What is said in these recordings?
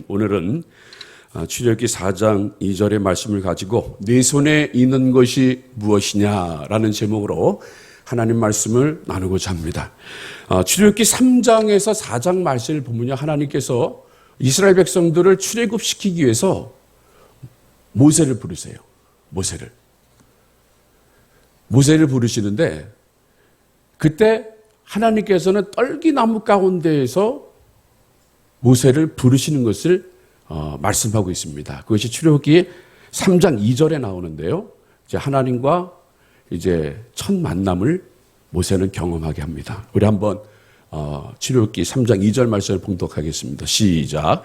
오늘은 출애굽기 4장 2절의 말씀을 가지고 네 손에 있는 것이 무엇이냐라는 제목으로 하나님 말씀을 나누고자 합니다. 출애굽기 3장에서 4장 말씀을 보면요, 하나님께서 이스라엘 백성들을 출애굽시키기 위해서 모세를 부르세요. 모세를 부르시는데 그때 하나님께서는 떨기나무 가운데에서 모세를 부르시는 것을 말씀하고 있습니다. 그것이 출애굽기 3장 2절에 나오는데요. 이제 하나님과 이제 첫 만남을 모세는 경험하게 합니다. 우리 한번 출애굽기 3장 2절 말씀을 봉독하겠습니다. 시작.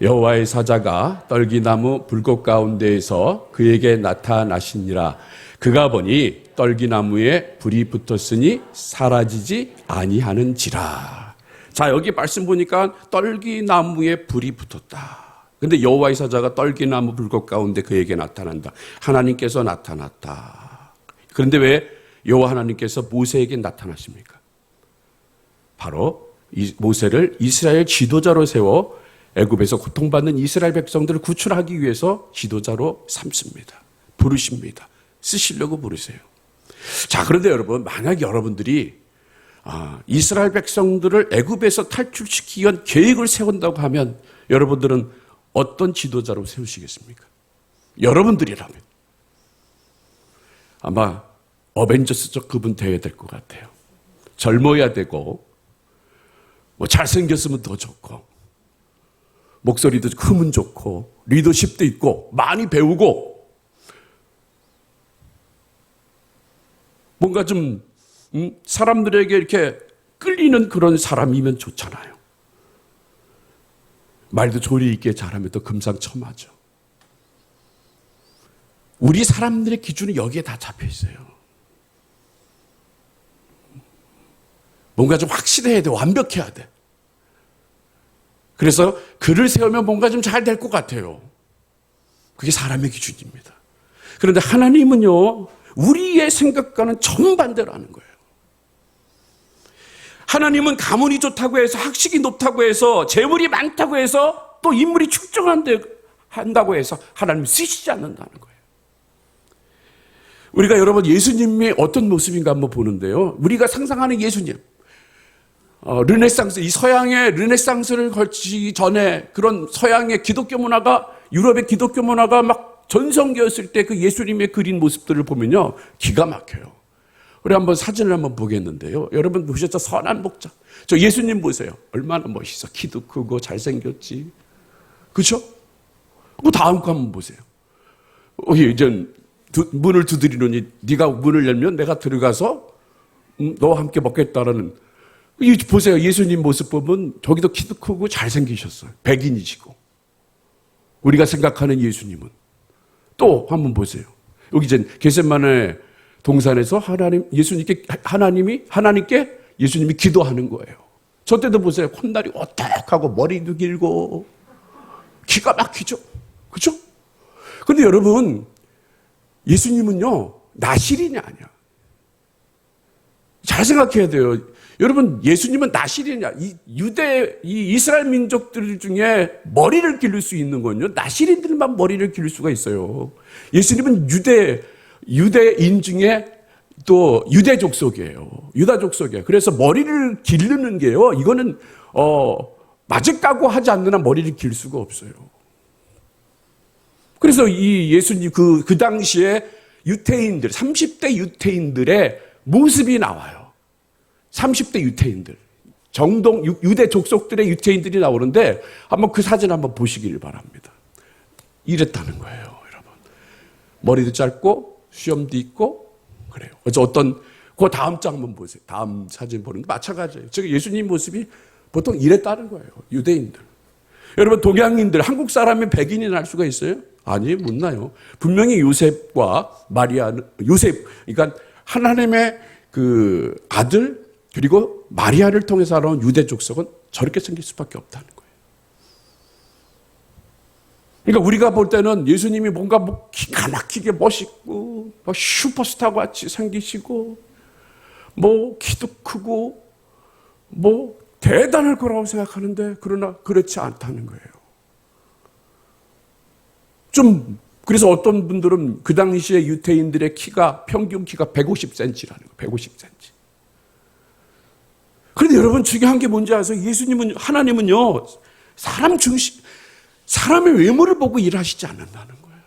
여호와의 사자가 떨기나무 불꽃 가운데에서 그에게 나타나시니라. 그가 보니 떨기나무에 불이 붙었으니 사라지지 아니하는지라. 자, 여기 말씀 보니까 떨기나무에 불이 붙었다. 근데 여호와의 사자가 떨기나무 불꽃 가운데 그에게 나타난다. 하나님께서 나타났다. 그런데 왜 여호와 하나님께서 모세에게 나타나십니까? 바로 모세를 이스라엘 지도자로 세워 애굽에서 고통받는 이스라엘 백성들을 구출하기 위해서 지도자로 삼습니다. 부르십니다. 쓰시려고 부르세요. 자, 그런데 여러분, 만약 여러분들이 이스라엘 백성들을 애굽에서 탈출시키기 위한 계획을 세운다고 하면 여러분들은 어떤 지도자로 세우시겠습니까? 여러분들이라면 아마 어벤져스적 그분 되어야 될 것 같아요. 젊어야 되고 잘생겼으면 더 좋고 목소리도 크면 좋고 리더십도 있고 많이 배우고 뭔가 좀 사람들에게 이렇게 끌리는 그런 사람이면 좋잖아요. 말도 조리 있게 잘하면 또 금상첨화죠. 우리 사람들의 기준이 여기에 다 잡혀 있어요. 뭔가 좀 확실해야 돼. 완벽해야 돼. 그래서 글을 세우면 뭔가 좀 잘 될 것 같아요. 그게 사람의 기준입니다. 그런데 하나님은요, 우리의 생각과는 정반대로 하는 거예요. 하나님은 가문이 좋다고 해서, 학식이 높다고 해서, 재물이 많다고 해서, 또 인물이 출중한다고 해서 하나님 쓰시지 않는다는 거예요. 우리가 여러분 예수님의 어떤 모습인가 한번 보는데요. 우리가 상상하는 예수님, 르네상스, 이 서양의 르네상스를 걸치기 전에 그런 서양의 기독교 문화가, 유럽의 기독교 문화가 막 전성기였을 때 그 예수님의 그린 모습들을 보면요, 기가 막혀요. 우리 한번 사진을 한번 보겠는데요. 여러분 보셨죠? 선한 목자. 저 예수님 보세요. 얼마나 멋있어. 키도 크고 잘생겼지. 그렇죠? 그 다음 거 한번 보세요. 이제 문을 두드리노니 네가 문을 열면 내가 들어가서 너와 함께 먹겠다라는. 보세요. 예수님 모습 보면 저기도 키도 크고 잘생기셨어요. 백인이시고. 우리가 생각하는 예수님은. 또 한번 보세요. 여기 이제 겟세마네 동산에서 하나님께 예수님이 기도하는 거예요. 저 때도 보세요. 콧날이 오딱하고 머리도 길고 기가 막히죠. 그렇죠? 그런데 여러분, 예수님은요, 나시린이 아니야. 잘 생각해야 돼요. 여러분, 예수님은 나시린이야. 이 이스라엘 민족들 중에 머리를 기를 수 있는 건요, 나시린들만 머리를 기를 수가 있어요. 예수님은 유대인 중에 또 유대 족속이에요. 유다 족속이에요. 그래서 머리를 기르는 게요, 이거는 맞을까고 하지 않는 한 머리를 길 수가 없어요. 그래서 이 예수님 그 당시에 유태인들, 30대 유태인들의 모습이 나와요. 30대 유태인들, 정동 유대 족속들의 유태인들이 나오는데 한번 그 사진 한번 보시기를 바랍니다. 이랬다는 거예요, 여러분. 머리도 짧고 수염도 있고 그래요. 그래서 그 다음 장 한번 보세요. 다음 사진 보는 게 마찬가지예요. 즉 예수님 모습이 보통 이랬다는 거예요, 유대인들. 여러분, 동양인들, 한국 사람이 백인이 날 수가 있어요? 아니, 못 나요. 분명히 요셉과 그러니까 하나님의 그 아들 그리고 마리아를 통해서 알아온 유대 족속은 저렇게 생길 수밖에 없다는 거예요. 그러니까 우리가 볼 때는 예수님이 뭔가 기가 막히게 멋있고 슈퍼스타 같이 생기시고 키도 크고 대단할 거라고 생각하는데 그러나 그렇지 않다는 거예요. 그래서 어떤 분들은 그 당시에 유태인들의 평균 키가 150cm라는 거예요. 150cm. 그런데 여러분 중요한 게 뭔지 아세요? 하나님은요, 사람의 외모를 보고 일하시지 않는다는 거예요.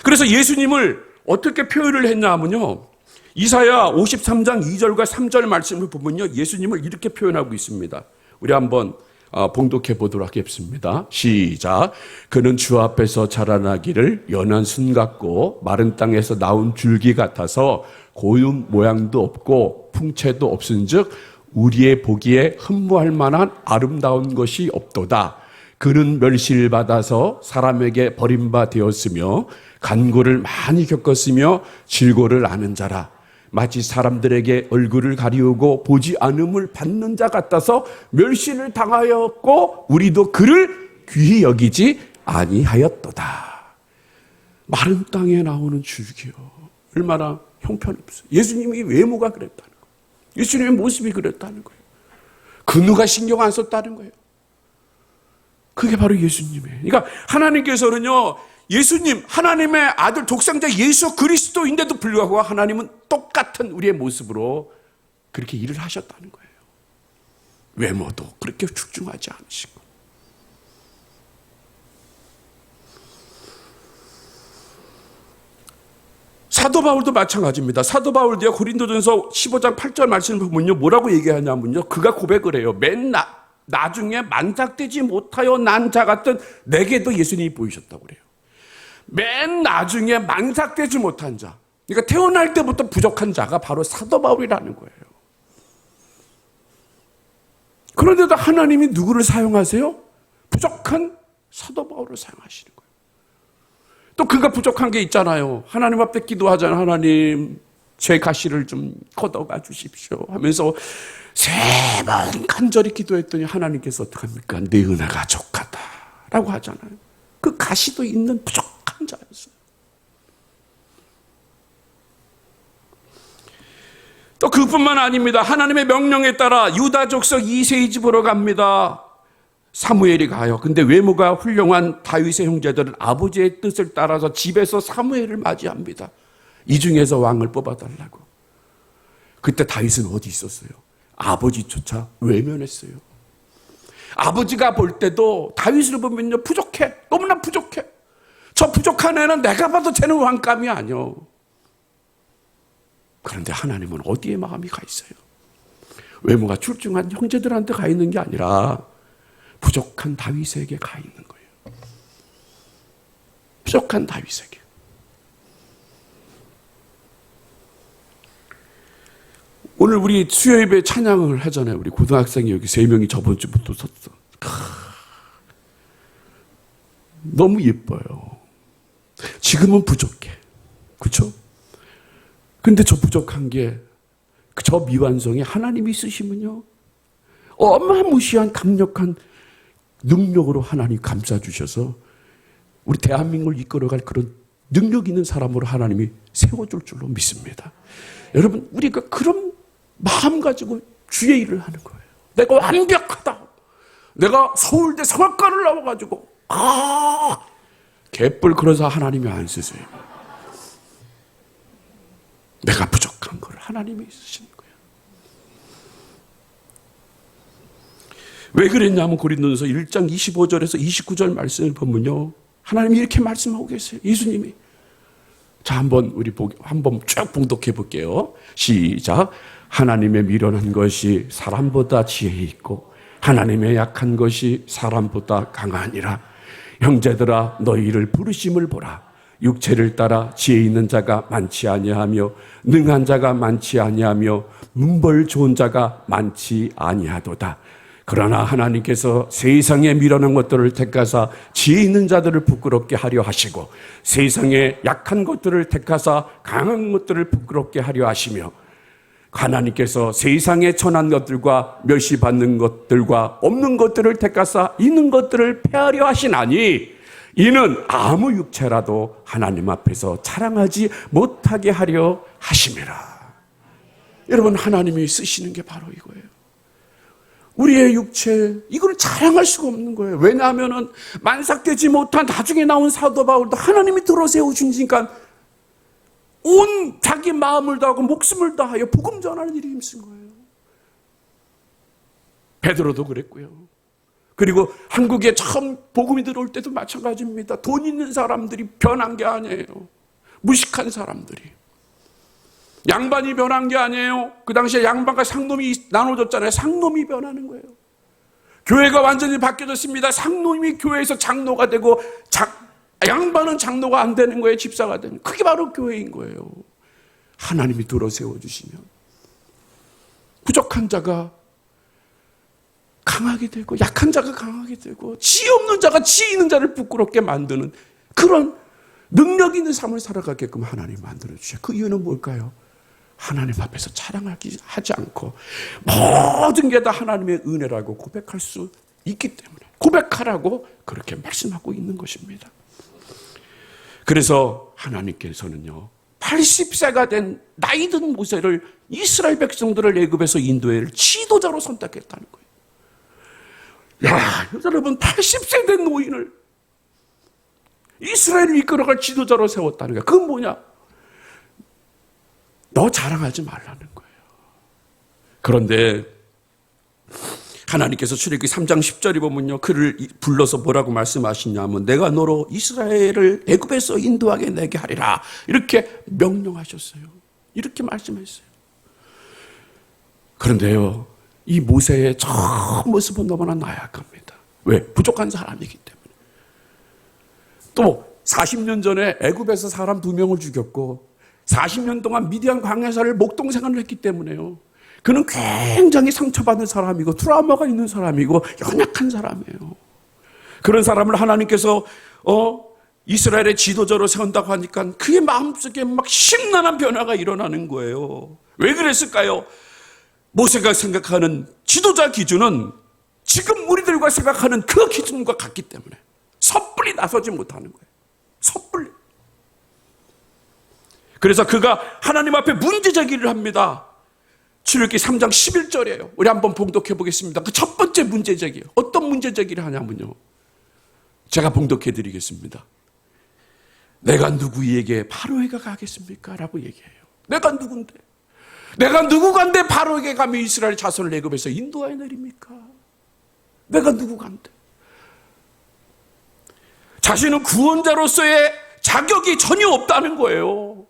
그래서 예수님을 어떻게 표현을 했냐 하면요, 이사야 53장 2절과 3절 말씀을 보면요, 예수님을 이렇게 표현하고 있습니다. 우리 한번 봉독해 보도록 하겠습니다. 시작. 그는 주 앞에서 자라나기를 연한 순 같고 마른 땅에서 나온 줄기 같아서 고운 모양도 없고 풍채도 없은즉 우리의 보기에 흠모할 만한 아름다운 것이 없도다. 그는 멸시를 받아서 사람에게 버림바 되었으며 간고를 많이 겪었으며 질고를 아는 자라. 마치 사람들에게 얼굴을 가리우고 보지 않음을 받는 자 같아서 멸시를 당하였고 우리도 그를 귀히 여기지 아니하였도다. 마른 땅에 나오는 줄기요, 얼마나 형편없어요. 예수님이 외모가 그랬다는 거예요. 예수님의 모습이 그랬다는 거예요. 그 누가 신경 안 썼다는 거예요. 그게 바로 예수님이에요. 그러니까 하나님께서는요, 예수님, 하나님의 아들 독생자 예수 그리스도인데도 불구하고 하나님은 똑같은 우리의 모습으로 그렇게 일을 하셨다는 거예요. 외모도 그렇게 출중하지 않으시고. 사도 바울도 마찬가지입니다. 사도 바울도요, 고린도전서 15장 8절 말씀을 보면요, 뭐라고 얘기하냐면요, 그가 고백을 해요. 나중에 만삭되지 못하여 난 자 같은 내게도 예수님이 보이셨다고 그래요. 맨 나중에 만삭되지 못한 자, 그러니까 태어날 때부터 부족한 자가 바로 사도 바울이라는 거예요. 그런데도 하나님이 누구를 사용하세요? 부족한 사도 바울을 사용하시는 거예요. 또 그가 부족한 게 있잖아요. 하나님 앞에 기도하잖아요. 하나님, 제 가시를 좀 걷어가 주십시오 하면서 세 번 간절히 기도했더니 하나님께서 어떡합니까? 내 은혜가 족하다 라고 하잖아요. 그 가시도 있는 부족한 자였어요. 또 그뿐만 아닙니다. 하나님의 명령에 따라 유다 족속 이새의 집으로 갑니다. 사무엘이 가요. 근데 외모가 훌륭한 다윗의 형제들은 아버지의 뜻을 따라서 집에서 사무엘을 맞이합니다. 이 중에서 왕을 뽑아달라고. 그때 다윗은 어디 있었어요? 아버지조차 외면했어요. 아버지가 볼 때도 다윗을 보면요, 부족해. 너무나 부족해. 저 부족한 애는 내가 봐도 쟤는 왕감이 아니요. 그런데 하나님은 어디에 마음이 가 있어요? 외모가 출중한 형제들한테 가 있는 게 아니라 부족한 다윗에게 가 있는 거예요. 부족한 다윗에게. 오늘 우리 수요예배 찬양을 하잖아요. 우리 고등학생이 여기 3명이 저번 주부터 섰어. 너무 예뻐요. 지금은 부족해. 그렇죠? 근데 저 부족한 게, 저 미완성에 하나님이 쓰시면요, 어마무시한 강력한 능력으로 하나님 감싸주셔서 우리 대한민국을 이끌어갈 그런 능력 있는 사람으로 하나님이 세워줄 줄로 믿습니다. 여러분, 우리가 그런 마음 가지고 주의 일을 하는 거예요. 내가 완벽하다. 내가 서울대 성악과를 나와가지고 개뿔 그래서 하나님이 안 쓰세요. 내가 부족한 걸 하나님이 쓰시는 거예요. 왜 그랬냐면 고린도전서 1장 25절에서 29절 말씀을 보면요, 하나님이 이렇게 말씀하고 계세요. 예수님이. 자, 한번 쭉 봉독해 볼게요. 시작. 하나님의 미련한 것이 사람보다 지혜 있고 하나님의 약한 것이 사람보다 강하니라. 형제들아, 너희를 부르심을 보라. 육체를 따라 지혜 있는 자가 많지 아니하며 능한 자가 많지 아니하며 문벌 좋은 자가 많지 아니하도다. 그러나 하나님께서 세상에 미련한 것들을 택하사 지혜 있는 자들을 부끄럽게 하려 하시고 세상에 약한 것들을 택하사 강한 것들을 부끄럽게 하려 하시며 하나님께서 세상에 천한 것들과 멸시받는 것들과 없는 것들을 택하사 있는 것들을 폐하려 하시나니 이는 아무 육체라도 하나님 앞에서 자랑하지 못하게 하려 하심이라. 여러분, 하나님이 쓰시는 게 바로 이거예요. 우리의 육체, 이걸 자랑할 수가 없는 거예요. 왜냐하면 만삭되지 못한 나중에 나온 사도 바울도 하나님이 들어세우시니까 온 자기 마음을 다하고 목숨을 다하여 복음 전하는 일에 힘쓴 거예요. 베드로도 그랬고요. 그리고 한국에 처음 복음이 들어올 때도 마찬가지입니다. 돈 있는 사람들이 변한 게 아니에요. 무식한 사람들이. 양반이 변한 게 아니에요. 그 당시에 양반과 상놈이 나눠졌잖아요. 상놈이 변하는 거예요. 교회가 완전히 바뀌어졌습니다. 상놈이 교회에서 장로가 되고 양반은 장로가 안 되는 거예요. 집사가 되는. 그게 바로 교회인 거예요. 하나님이 들어 세워주시면 부족한 자가 강하게 되고 약한 자가 강하게 되고 지혜 없는 자가 지혜 있는 자를 부끄럽게 만드는 그런 능력 있는 삶을 살아가게끔 하나님이 만들어주셔요. 그 이유는 뭘까요? 하나님 앞에서 자랑하지 않고 모든 게 다 하나님의 은혜라고 고백할 수 있기 때문에 고백하라고 그렇게 말씀하고 있는 것입니다. 그래서 하나님께서는요 80세가 된 나이 든 모세를 이스라엘 백성들을 애굽에서 인도할 지도자로 선택했다는 거예요. 야, 여러분 80세 된 노인을 이스라엘을 이끌어갈 지도자로 세웠다는 거예요. 그건 뭐냐? 너 자랑하지 말라는 거예요. 그런데 하나님께서 출애굽기 3장 10절에 보면요. 그를 불러서 뭐라고 말씀하시냐면 내가 너로 이스라엘을 애굽에서 인도하게 내게 하리라. 이렇게 명령하셨어요. 이렇게 말씀했어요. 그런데요. 이 모세의 저 모습은 너무나 나약합니다. 왜? 부족한 사람이기 때문에. 또 40년 전에 애굽에서 사람 2명을 죽였고 40년 동안 미디안 광야사를 목동생활을 했기 때문에요. 그는 굉장히 상처받은 사람이고 트라우마가 있는 사람이고 연약한 사람이에요. 그런 사람을 하나님께서 이스라엘의 지도자로 세운다고 하니까 그의 마음속에 막 심란한 변화가 일어나는 거예요. 왜 그랬을까요? 모세가 생각하는 지도자 기준은 지금 우리들과 생각하는 그 기준과 같기 때문에 섣불리 나서지 못하는 거예요. 섣불리. 그래서 그가 하나님 앞에 문제 제기를 합니다. 출애굽기 3장 11절이에요. 우리 한번 봉독해 보겠습니다. 그 첫 번째 문제 제기예요. 어떤 문제 제기를 하냐면요. 제가 봉독해 드리겠습니다. 내가 누구에게 바로에게 가겠습니까? 라고 얘기해요. 내가 누군데? 내가 누구간데 바로에게 가면 이스라엘 자손을 애굽에서 인도하여 내립니까? 내가 누구간데? 자신은 구원자로서의 자격이 전혀 없다는 거예요.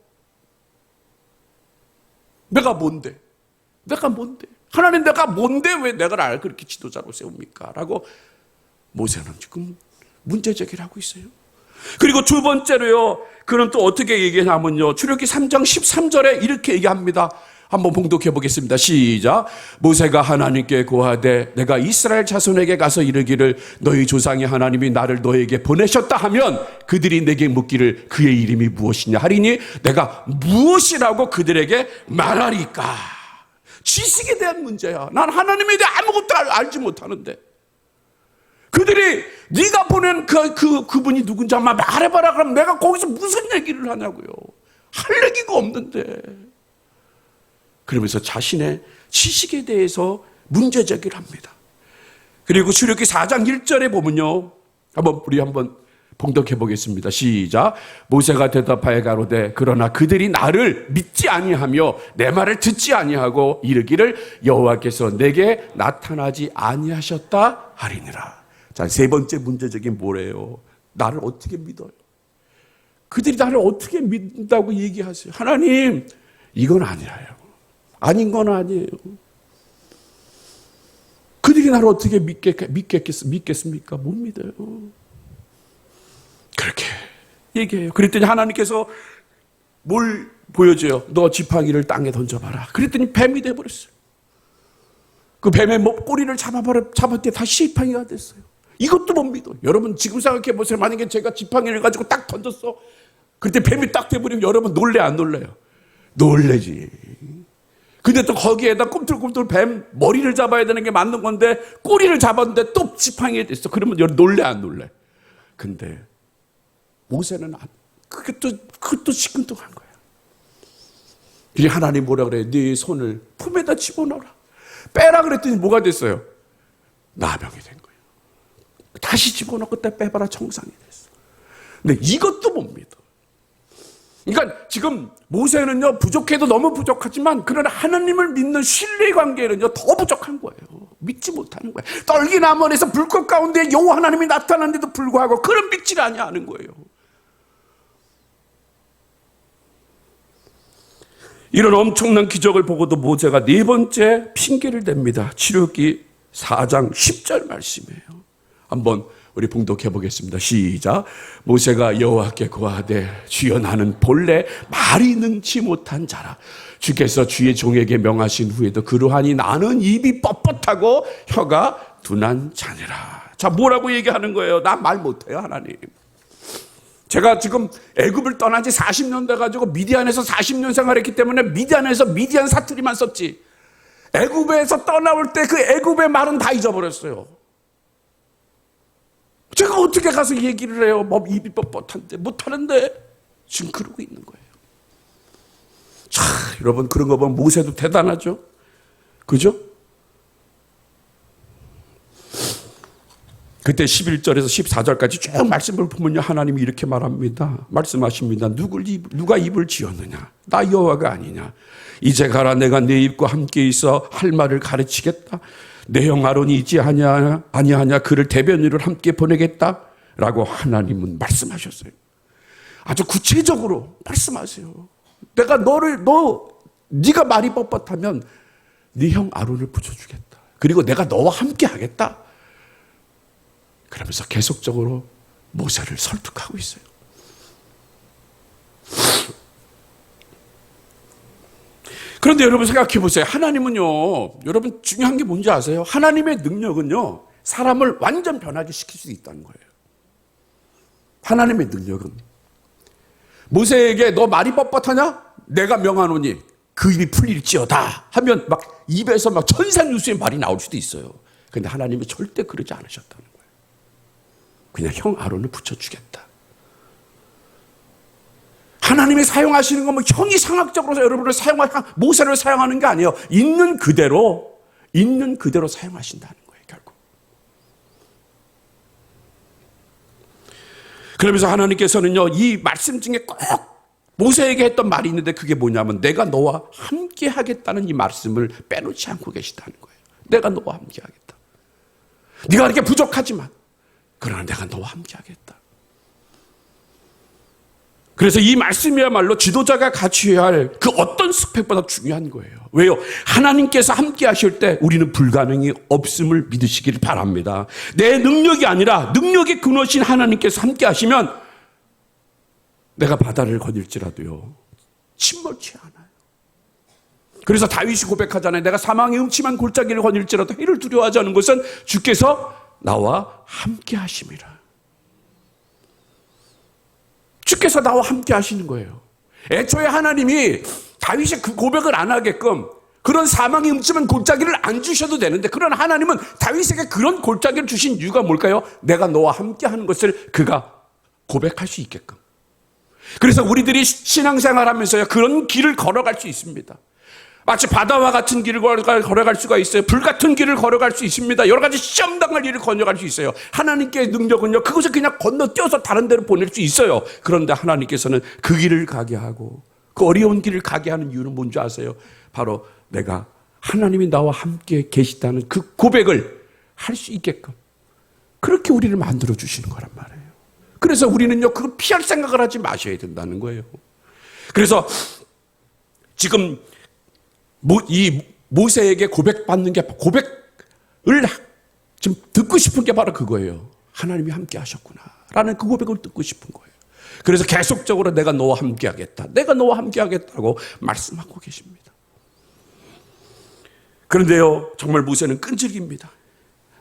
내가 뭔데? 내가 뭔데? 하나님 내가 뭔데 왜 내가 나를 그렇게 지도자로 세웁니까? 라고 모세는 지금 문제 제기를 하고 있어요. 그리고 두 번째로요. 그는 또 어떻게 얘기하냐면요. 출애굽기 3장 13절에 이렇게 얘기합니다. 한번 봉독해 보겠습니다. 시작. 모세가 하나님께 고하되 내가 이스라엘 자손에게 가서 이르기를 너희 조상의 하나님이 나를 너에게 보내셨다 하면 그들이 내게 묻기를 그의 이름이 무엇이냐 하리니 내가 무엇이라고 그들에게 말하리까. 지식에 대한 문제야. 난 하나님에 대해 아무것도 알지 못하는데 그들이 네가 보낸 그분이 누군지 한번 말해봐라. 그럼 내가 거기서 무슨 얘기를 하냐고요. 할 얘기가 없는데. 그러면서 자신의 지식에 대해서 문제 제기를 합니다. 그리고 출애굽기 4장 1절에 보면요. 우리 한번 봉독해 보겠습니다. 시작. 모세가 대답하여 가로되 그러나 그들이 나를 믿지 아니하며 내 말을 듣지 아니하고 이르기를 여호와께서 내게 나타나지 아니하셨다 하리니라. 자, 세 번째 문제적인 뭐래요? 나를 어떻게 믿어요? 그들이 나를 어떻게 믿는다고 얘기하세요? 하나님, 이건 아니라요. 아닌 건 아니에요. 그들이 나를 어떻게 믿겠습니까? 못 믿어요. 그렇게 얘기해요. 그랬더니 하나님께서 뭘 보여줘요? 너 지팡이를 땅에 던져봐라. 그랬더니 뱀이 돼버렸어요. 그 뱀의 꼬리를 잡았더니 다시 지팡이가 됐어요. 이것도 못 믿어. 여러분 지금 생각해 보세요. 만약에 제가 지팡이를 가지고 딱 던졌어. 그때 뱀이 딱 돼버리면 여러분 놀래 안 놀래요? 놀래지. 근데 또 거기에다 꿈틀꿈틀 뱀 머리를 잡아야 되는 게 맞는 건데 꼬리를 잡았는데 또 지팡이에 됐어. 그러면 놀래 안 놀래? 근데 모세는 그것도 시큰둥한 거야. 그래서 하나님 뭐라 그래? 네 손을 품에다 집어넣어라. 빼라 그랬더니 뭐가 됐어요? 나병이 된 거예요. 다시 집어넣고 때 빼봐라 청산이 됐어. 근데 이것도 못 믿어. 그러니까 지금 모세는요, 부족해도 너무 부족하지만 그러나 하나님을 믿는 신뢰관계는요 더 부족한 거예요. 믿지 못하는 거예요. 떨기 나무에서 불꽃 가운데 여호와 하나님이 나타났는데도 불구하고 그런 믿지를 아니하는 거예요. 이런 엄청난 기적을 보고도 모세가 네 번째 핑계를 댑니다. 출애굽기 4장 10절 말씀이에요. 한번 우리 봉독해 보겠습니다. 시작. 모세가 여호와께 고하되 주여 나는 본래 말이 능치 못한 자라. 주께서 주의 종에게 명하신 후에도 그러하니 나는 입이 뻣뻣하고 혀가 둔한 자니라. 자, 뭐라고 얘기하는 거예요? 나 말 못해요, 하나님. 제가 지금 애굽을 떠난 지 40년 돼가지고 미디안에서 40년 생활했기 때문에 미디안에서 미디안 사투리만 썼지. 애굽에서 떠나올 때 그 애굽의 말은 다 잊어버렸어요. 제가 어떻게 가서 얘기를 해요? 뭐 입이 뻣뻣한데 못하는데 지금 그러고 있는 거예요. 자, 여러분 그런 거 보면 모세도 대단하죠? 그죠? 그때 11절에서 14절까지 쭉 말씀을 보면요, 하나님이 이렇게 말합니다. 말씀하십니다. 누가 입을 지었느냐? 나 여호와가 아니냐? 이제 가라. 내가 네 입과 함께 있어 할 말을 가르치겠다. 내 형 아론이 있지 아니하냐? 그를 대변인을 함께 보내겠다. 라고 하나님은 말씀하셨어요. 아주 구체적으로 말씀하세요. 내가 네가 말이 뻣뻣하면 네 형 아론을 붙여주겠다. 그리고 내가 너와 함께 하겠다. 그러면서 계속적으로 모세를 설득하고 있어요. 그런데 여러분 생각해 보세요. 하나님은요, 여러분 중요한 게 뭔지 아세요? 하나님의 능력은요, 사람을 완전 변하게 시킬 수 있다는 거예요. 하나님의 능력은. 모세에게 너 말이 뻣뻣하냐? 내가 명하노니 그 입이 풀릴지어다 하면 막 입에서 막 천상유수의 말이 나올 수도 있어요. 그런데 하나님이 절대 그러지 않으셨다는 거예요. 그냥 형 아론을 붙여주겠다. 하나님이 사용하시는 건 뭐 형이 상학적으로 여러분을 모세를 사용하는 게 아니에요. 있는 그대로 사용하신다는 거예요, 결국. 그러면서 하나님께서는요, 이 말씀 중에 꼭 모세에게 했던 말이 있는데 그게 뭐냐면 내가 너와 함께 하겠다는 이 말씀을 빼놓지 않고 계시다는 거예요. 내가 너와 함께 하겠다. 네가 이렇게 부족하지만 그러나 내가 너와 함께 하겠다. 그래서 이 말씀이야말로 지도자가 갖춰야 할 그 어떤 스펙보다 중요한 거예요. 왜요? 하나님께서 함께 하실 때 우리는 불가능이 없음을 믿으시기를 바랍니다. 내 능력이 아니라 능력의 근원이신 하나님께서 함께 하시면 내가 바다를 거닐지라도요, 침몰치 않아요. 그래서 다윗이 고백하잖아요. 내가 사망의 음침한 골짜기를 거닐지라도 해를 두려워하지 않은 것은 주께서 나와 함께 하심이라. 주께서 나와 함께 하시는 거예요. 애초에 하나님이 다윗이 그 고백을 안 하게끔 그런 사망의 음침한 골짜기를 안 주셔도 되는데, 그런 하나님은 다윗에게 그런 골짜기를 주신 이유가 뭘까요? 내가 너와 함께 하는 것을 그가 고백할 수 있게끔. 그래서 우리들이 신앙생활 하면서요, 그런 길을 걸어갈 수 있습니다. 마치 바다와 같은 길을 걸어갈 수가 있어요. 불 같은 길을 걸어갈 수 있습니다. 여러 가지 시험당할 일을 건너갈 수 있어요. 하나님께의 능력은요, 그것을 그냥 건너뛰어서 다른 데로 보낼 수 있어요. 그런데 하나님께서는 그 길을 가게 하고 그 어려운 길을 가게 하는 이유는 뭔지 아세요? 바로 내가 하나님이 나와 함께 계시다는 그 고백을 할 수 있게끔 그렇게 우리를 만들어 주시는 거란 말이에요. 그래서 우리는요, 그걸 피할 생각을 하지 마셔야 된다는 거예요. 그래서 지금 이 모세에게 고백받는 게, 고백을 지금 듣고 싶은 게 바로 그거예요. 하나님이 함께 하셨구나 라는 그 고백을 듣고 싶은 거예요. 그래서 계속적으로 내가 너와 함께 하겠다, 내가 너와 함께 하겠다고 말씀하고 계십니다. 그런데요, 정말 모세는 끈질깁니다.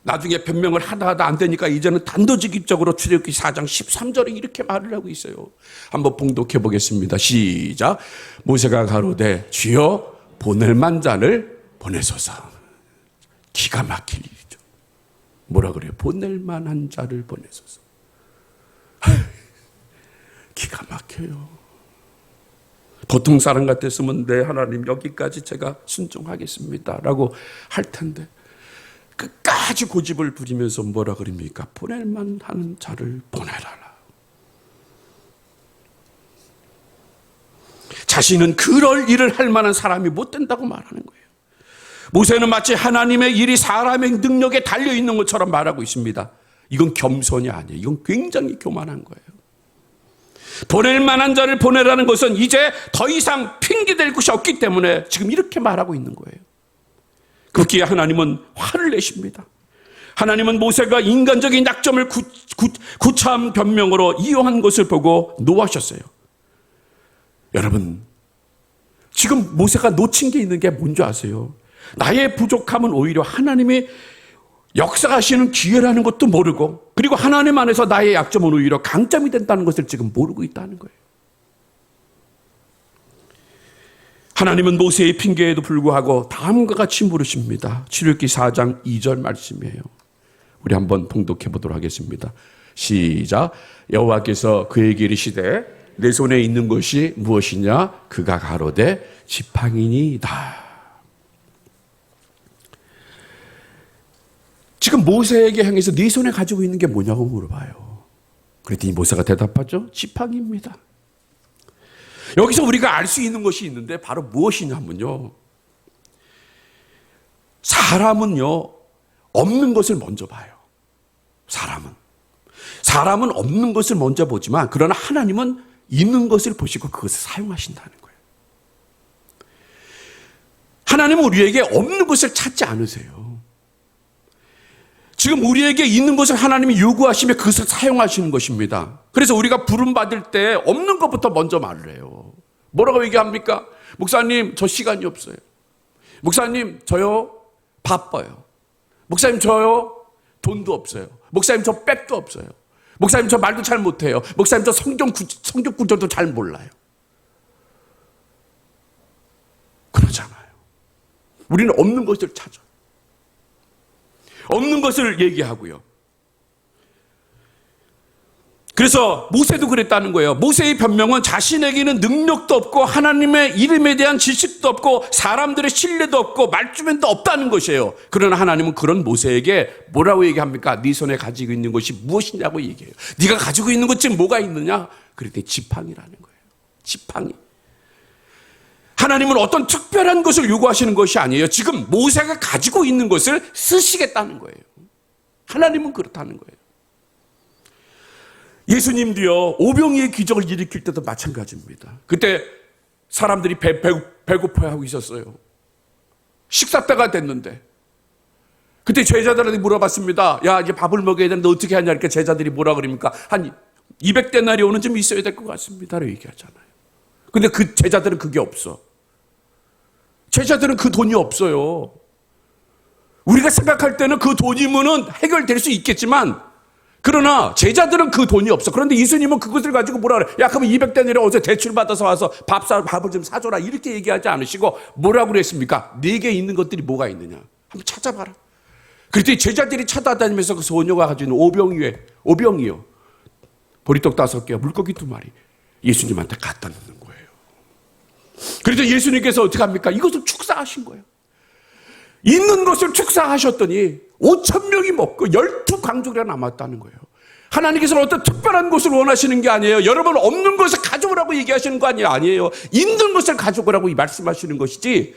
나중에 변명을 하다 안 되니까 이제는 단도직입적으로 출애굽기 4장 13절에 이렇게 말을 하고 있어요. 한번 봉독해 보겠습니다. 시작. 모세가 가로되 주여 보낼 만자를 보내소서. 기가 막힐 일이죠. 뭐라 그래요? 보낼 만한 자를 보내소서. 기가 막혀요. 보통 사람 같았으면 네 하나님 여기까지 제가 순종하겠습니다 라고 할 텐데, 끝까지 고집을 부리면서 뭐라 그럽니까? 보낼만 하는 자를 보내라. 자신은 그럴 일을 할 만한 사람이 못 된다고 말하는 거예요. 모세는 마치 하나님의 일이 사람의 능력에 달려있는 것처럼 말하고 있습니다. 이건 겸손이 아니에요. 이건 굉장히 교만한 거예요. 보낼 만한 자를 보내라는 것은 이제 더 이상 핑계댈 곳이 없기 때문에 지금 이렇게 말하고 있는 거예요. 그렇기에 하나님은 화를 내십니다. 하나님은 모세가 인간적인 약점을 구차한 변명으로 이용한 것을 보고 노하셨어요. 여러분, 지금 모세가 놓친 게 있는 게 뭔지 아세요? 나의 부족함은 오히려 하나님이 역사하시는 기회라는 것도 모르고, 그리고 하나님 안에서 나의 약점은 오히려 강점이 된다는 것을 지금 모르고 있다는 거예요. 하나님은 모세의 핑계에도 불구하고 다음과 같이 물으십니다. 출애굽기 4장 2절 말씀이에요. 우리 한번 봉독해 보도록 하겠습니다. 시작. 여호와께서 그에게 이르시되 내 손에 있는 것이 무엇이냐? 그가 가로되 지팡이니이다. 지금 모세에게 향해서 네 손에 가지고 있는 게 뭐냐고 물어봐요. 그랬더니 모세가 대답하죠. 지팡이입니다. 여기서 우리가 알 수 있는 것이 있는데 바로 무엇이냐면요. 사람은요, 없는 것을 먼저 봐요. 사람은 없는 것을 먼저 보지만, 그러나 하나님은 있는 것을 보시고 그것을 사용하신다는 거예요. 하나님은 우리에게 없는 것을 찾지 않으세요. 지금 우리에게 있는 것을 하나님이 요구하시며 그것을 사용하시는 것입니다. 그래서 우리가 부름받을 때 없는 것부터 먼저 말을 해요. 뭐라고 얘기합니까? 목사님, 저 시간이 없어요. 목사님, 저요 바빠요. 목사님, 저요 돈도 없어요. 목사님, 저 백도 없어요. 목사님, 저 말도 잘 못해요. 목사님, 저 성경 구절도 잘 몰라요. 그러잖아요. 우리는 없는 것을 찾아요. 없는 것을 얘기하고요. 그래서 모세도 그랬다는 거예요. 모세의 변명은 자신에게는 능력도 없고 하나님의 이름에 대한 지식도 없고 사람들의 신뢰도 없고 말주변도 없다는 것이에요. 그러나 하나님은 그런 모세에게 뭐라고 얘기합니까? 네 손에 가지고 있는 것이 무엇이냐고 얘기해요. 네가 가지고 있는 것 지금 뭐가 있느냐? 그랬더니 지팡이라는 거예요. 지팡이. 하나님은 어떤 특별한 것을 요구하시는 것이 아니에요. 지금 모세가 가지고 있는 것을 쓰시겠다는 거예요. 하나님은 그렇다는 거예요. 예수님도요, 오병이의 기적을 일으킬 때도 마찬가지입니다. 그때 사람들이 배고파하고 있었어요. 식사 때가 됐는데 그때 제자들한테 물어봤습니다. 야, 이제 밥을 먹어야 되는데 어떻게 하냐. 이렇게 제자들이 뭐라 그럽니까? 한 200데나리 오는 좀 있어야 될 것 같습니다. 라고 얘기하잖아요. 근데 그 제자들은 그게 없어. 제자들은 그 돈이 없어요. 우리가 생각할 때는 그 돈이면은 해결될 수 있겠지만, 그러나 제자들은 그 돈이 없어. 그런데 예수님은 그것을 가지고 뭐라 그래? 야, 그러면 200데나리 어제 대출 받아서 와서 밥을 좀 사줘라. 이렇게 얘기하지 않으시고 뭐라고 그랬습니까? 네게 있는 것들이 뭐가 있느냐? 한번 찾아봐라. 그랬더니 제자들이 찾아다니면서 그 소녀가 가지고 있는 오병이요. 보리떡 5개, 물고기 2마리. 예수님한테 갖다 놓는 거예요. 그래서 예수님께서 어떻게 합니까? 이것을 축사하신 거예요. 있는 것을 축사하셨더니 5,000명이 먹고 12강족이나 남았다는 거예요. 하나님께서는 어떤 특별한 것을 원하시는 게 아니에요. 여러분, 없는 것을 가져오라고 얘기하시는 거 아니에요. 있는 것을 가져오라고 말씀하시는 것이지.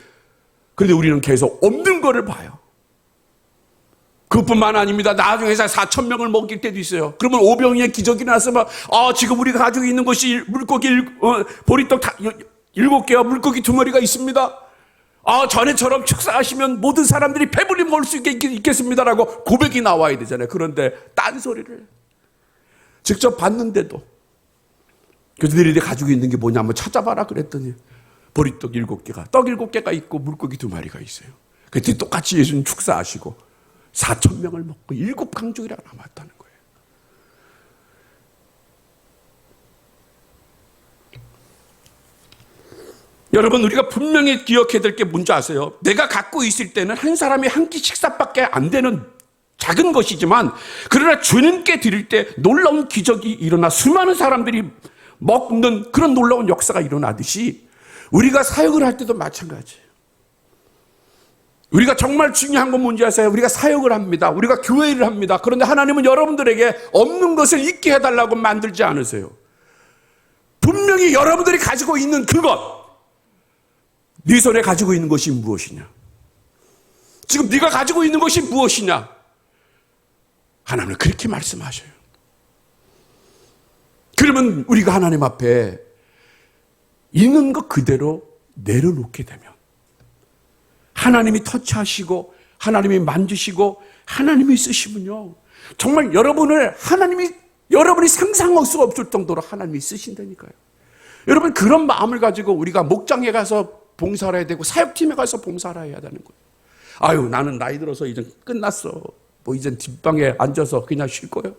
그런데 우리는 계속 없는 거를 봐요. 그뿐만 아닙니다. 나중에 4,000명을 먹일 때도 있어요. 그러면 오병이의 기적이 나서면 지금 우리가 가지고 있는 것이 물고기 보리떡 7개와 물고기 2마리가 있습니다. 전에처럼 축사하시면 모든 사람들이 배불리 먹을 수 있겠습니다라고 고백이 나와야 되잖아요. 그런데 딴소리를 직접 봤는데도 그들이 가지고 있는 게 뭐냐 한번 찾아봐라 그랬더니 보리떡 7개가 떡 7개가 있고 물고기 2마리가 있어요. 그때 똑같이 예수님 축사하시고 4,000명을 먹고 7강족이나 남았다는 거예요. 여러분, 우리가 분명히 기억해야 될 게 뭔지 아세요? 내가 갖고 있을 때는 한 사람이 한 끼 식사밖에 안 되는 작은 것이지만, 그러나 주님께 드릴 때 놀라운 기적이 일어나 수많은 사람들이 먹는 그런 놀라운 역사가 일어나듯이 우리가 사역을 할 때도 마찬가지예요. 우리가 정말 중요한 건 뭔지 아세요? 우리가 사역을 합니다. 우리가 교회를 합니다. 그런데 하나님은 여러분들에게 없는 것을 있게 해달라고 만들지 않으세요. 분명히 여러분들이 가지고 있는 그것, 네 손에 가지고 있는 것이 무엇이냐? 지금 네가 가지고 있는 것이 무엇이냐? 하나님은 그렇게 말씀하셔요. 그러면 우리가 하나님 앞에 있는 것 그대로 내려놓게 되면 하나님이 터치하시고 하나님이 만지시고 하나님이 쓰시면요, 정말 여러분이 상상할 수 없을 정도로 하나님이 쓰신다니까요. 여러분, 그런 마음을 가지고 우리가 목장에 가서 봉사를 해야 되고 사역팀에 가서 봉사를 해야 되는 거예요. 아유, 나는 나이 들어서 이제 끝났어. 뭐 이제 뒷방에 앉아서 그냥 쉴 거예요.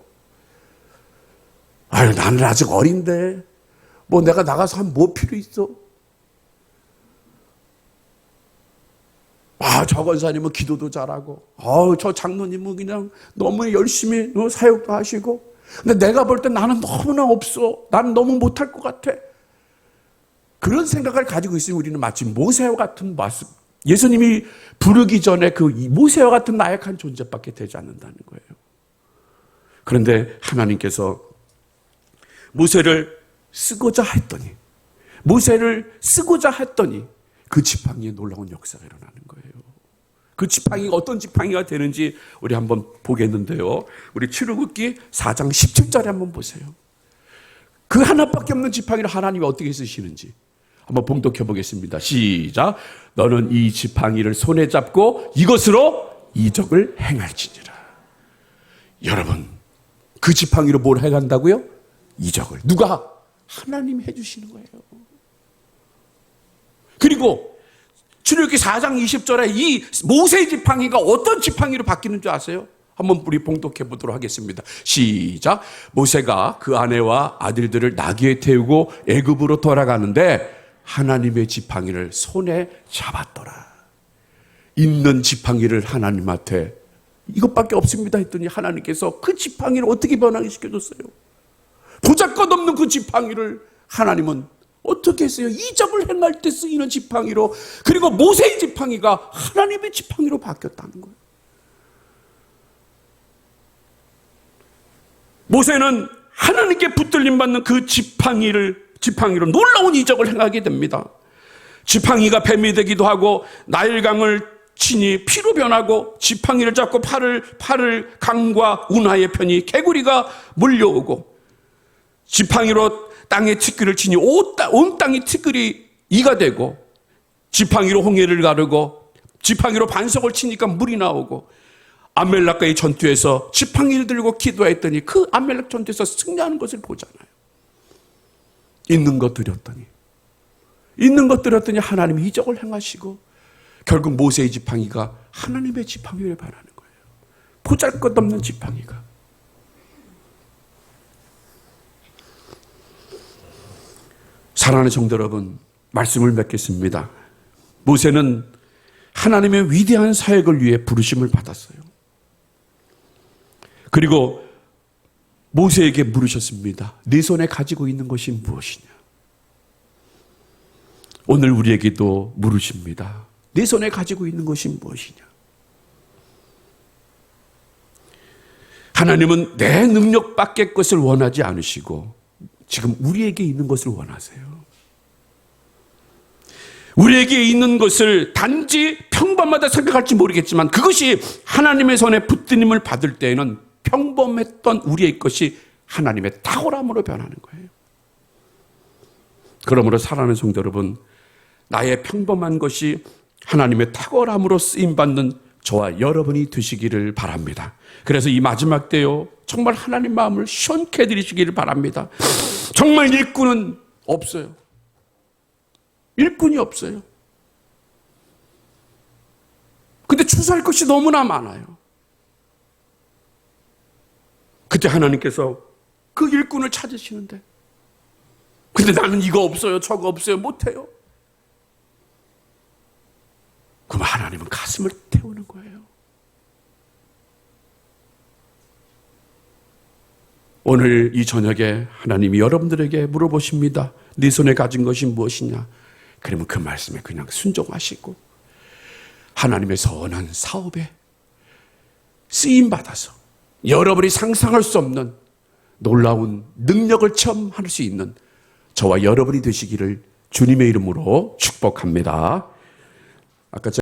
아유, 나는 아직 어린데 뭐 내가 나가서 하면 뭐 필요 있어? 아, 저 권사님은 기도도 잘하고, 저 장로님은 그냥 너무 열심히 사역도 하시고, 근데 내가 볼 때 나는 너무나 없어. 나는 너무 못할 것 같아. 그런 생각을 가지고 있으면 우리는 마치 모세와 같은 모습, 예수님이 부르기 전에 그 모세와 같은 나약한 존재밖에 되지 않는다는 거예요. 그런데 하나님께서 모세를 쓰고자 했더니 그 지팡이에 놀라운 역사가 일어나는 거예요. 그 지팡이가 어떤 지팡이가 되는지 우리 한번 보겠는데요. 우리 출애굽기 4장 17절에 한번 보세요. 그 하나밖에 없는 지팡이를 하나님이 어떻게 쓰시는지 한번 봉독해 보겠습니다. 시작. 너는 이 지팡이를 손에 잡고 이것으로 이적을 행할지니라. 여러분, 그 지팡이로 뭘 해간다고요? 이적을. 누가? 하나님이 해주시는 거예요. 그리고 출애굽기 4장 20절에 이 모세의 지팡이가 어떤 지팡이로 바뀌는 줄 아세요? 한번 우리 봉독해 보도록 하겠습니다. 시작. 모세가 그 아내와 아들들을 나귀에 태우고 애굽으로 돌아가는데 하나님의 지팡이를 손에 잡았더라. 있는 지팡이를 하나님한테 이것밖에 없습니다 했더니 하나님께서 그 지팡이를 어떻게 변하게 시켜줬어요? 보잘것없는 그 지팡이를 하나님은 어떻게 했어요? 이적을 행할 때 쓰이는 지팡이로, 그리고 모세의 지팡이가 하나님의 지팡이로 바뀌었다는 거예요. 모세는 하나님께 붙들림 받는 그 지팡이로 놀라운 이적을 행하게 됩니다. 지팡이가 뱀이 되기도 하고 나일강을 치니 피로 변하고, 지팡이를 잡고 팔을 강과 운하의 편이 개구리가 몰려오고, 지팡이로 땅에 티끌을 치니 온 땅이 티끌이 이가 되고, 지팡이로 홍해를 가르고 지팡이로 반석을 치니까 물이 나오고, 아멜렉과의 전투에서 지팡이를 들고 기도했더니 그 아멜렉 전투에서 승리하는 것을 보잖아요. 있는 것 드렸더니 하나님이 이적을 행하시고 결국 모세의 지팡이가 하나님의 지팡이를 변하는 거예요. 보잘것없는 지팡이가. 사랑하는 성도 여러분, 말씀을 맺겠습니다. 모세는 하나님의 위대한 사역을 위해 부르심을 받았어요. 그리고 모세에게 물으셨습니다. 네 손에 가지고 있는 것이 무엇이냐? 오늘 우리에게도 물으십니다. 네 손에 가지고 있는 것이 무엇이냐? 하나님은 내 능력 밖의 것을 원하지 않으시고 지금 우리에게 있는 것을 원하세요. 우리에게 있는 것을 단지 평범하다 생각할지 모르겠지만 그것이 하나님의 손에 붙들림을 받을 때에는 평범했던 우리의 것이 하나님의 탁월함으로 변하는 거예요. 그러므로 사랑하는 성도 여러분, 나의 평범한 것이 하나님의 탁월함으로 쓰임받는 저와 여러분이 되시기를 바랍니다. 그래서 이 마지막 때요, 정말 하나님 마음을 시원케 해드리시기를 바랍니다. 정말 일꾼은 없어요. 일꾼이 없어요. 근데 추수할 것이 너무나 많아요. 그때 하나님께서 그 일꾼을 찾으시는데, 근데 나는 이거 없어요, 저거 없어요, 못해요. 그럼 하나님은 가슴을 태우는 거예요. 오늘 이 저녁에 하나님이 여러분들에게 물어보십니다. 네 손에 가진 것이 무엇이냐? 그러면 그 말씀에 그냥 순종하시고 하나님의 선한 사업에 쓰임받아서 여러분이 상상할 수 없는 놀라운 능력을 체험할 수 있는 저와 여러분이 되시기를 주님의 이름으로 축복합니다. 아까